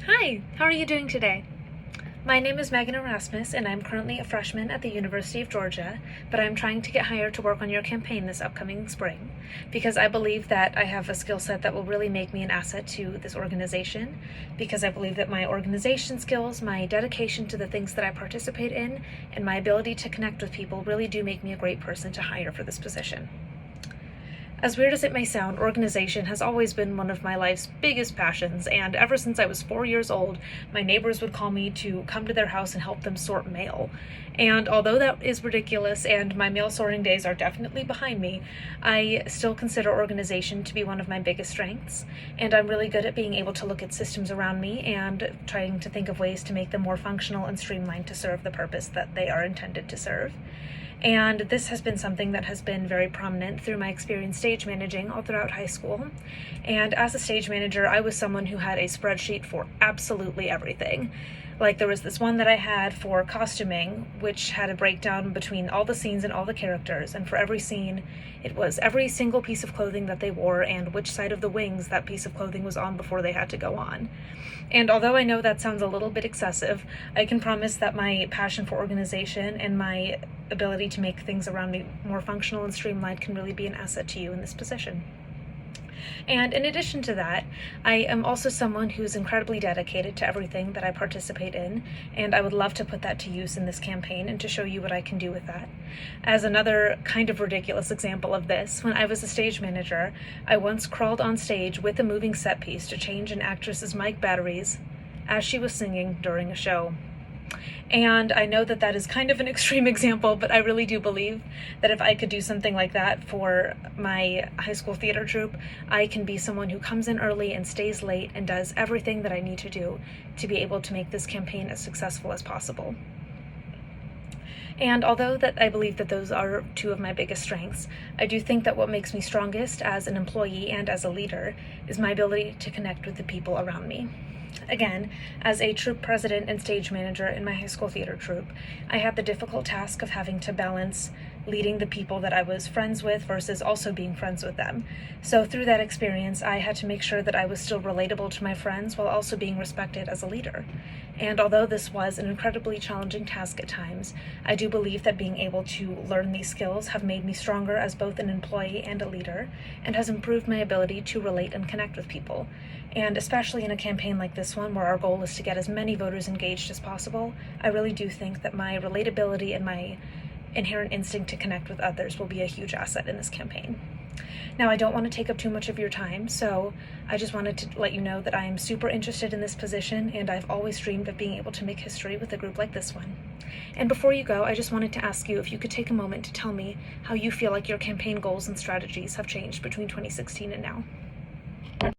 Hi, how are you doing today? My name is Megan Erasmus, and I'm currently a freshman at the University of Georgia, but I'm trying to get hired to work on your campaign this upcoming spring because I believe that I have a skill set that will really make me an asset to this organization, because I believe that my organization skills, my dedication to the things that I participate in, and my ability to connect with people really do make me a great person to hire for this position. As weird as it may sound, organization has always been one of my life's biggest passions, and ever since I was 4 years old, my neighbors would call me to come to their house and help them sort mail. And although that is ridiculous and my mail sorting days are definitely behind me, I still consider organization to be one of my biggest strengths, and I'm really good at being able to look at systems around me and trying to think of ways to make them more functional and streamlined to serve the purpose that they are intended to serve. And this has been something that has been very prominent through my experience stage managing all throughout high school. And as a stage manager, I was someone who had a spreadsheet for absolutely everything. Like, there was this one that I had for costuming, which had a breakdown between all the scenes and all the characters, and for every scene, it was every single piece of clothing that they wore and which side of the wings that piece of clothing was on before they had to go on. And although I know that sounds a little bit excessive, I can promise that my passion for organization and my ability to make things around me more functional and streamlined can really be an asset to you in this position. And in addition to that, I am also someone who's incredibly dedicated to everything that I participate in, and I would love to put that to use in this campaign and to show you what I can do with that. As another kind of ridiculous example of this, when I was a stage manager, I once crawled on stage with a moving set piece to change an actress's mic batteries as she was singing during a show. And I know that that is kind of an extreme example, but I really do believe that if I could do something like that for my high school theater troupe, I can be someone who comes in early and stays late and does everything that I need to do to be able to make this campaign as successful as possible. And although that I believe that those are two of my biggest strengths, I do think that what makes me strongest as an employee and as a leader is my ability to connect with the people around me. Again, as a troupe president and stage manager in my high school theater troupe, I had the difficult task of having to balance leading the people that I was friends with versus also being friends with them. So through that experience, I had to make sure that I was still relatable to my friends while also being respected as a leader. And although this was an incredibly challenging task at times, I do believe that being able to learn these skills have made me stronger as both an employee and a leader, and has improved my ability to relate and connect with people. And especially in a campaign like this one, where our goal is to get as many voters engaged as possible, I really do think that my relatability and my inherent instinct to connect with others will be a huge asset in this campaign. Now, I don't want to take up too much of your time, so I just wanted to let you know that I am super interested in this position, and I've always dreamed of being able to make history with a group like this one. And before you go, I just wanted to ask you if you could take a moment to tell me how you feel like your campaign goals and strategies have changed between 2016 and now.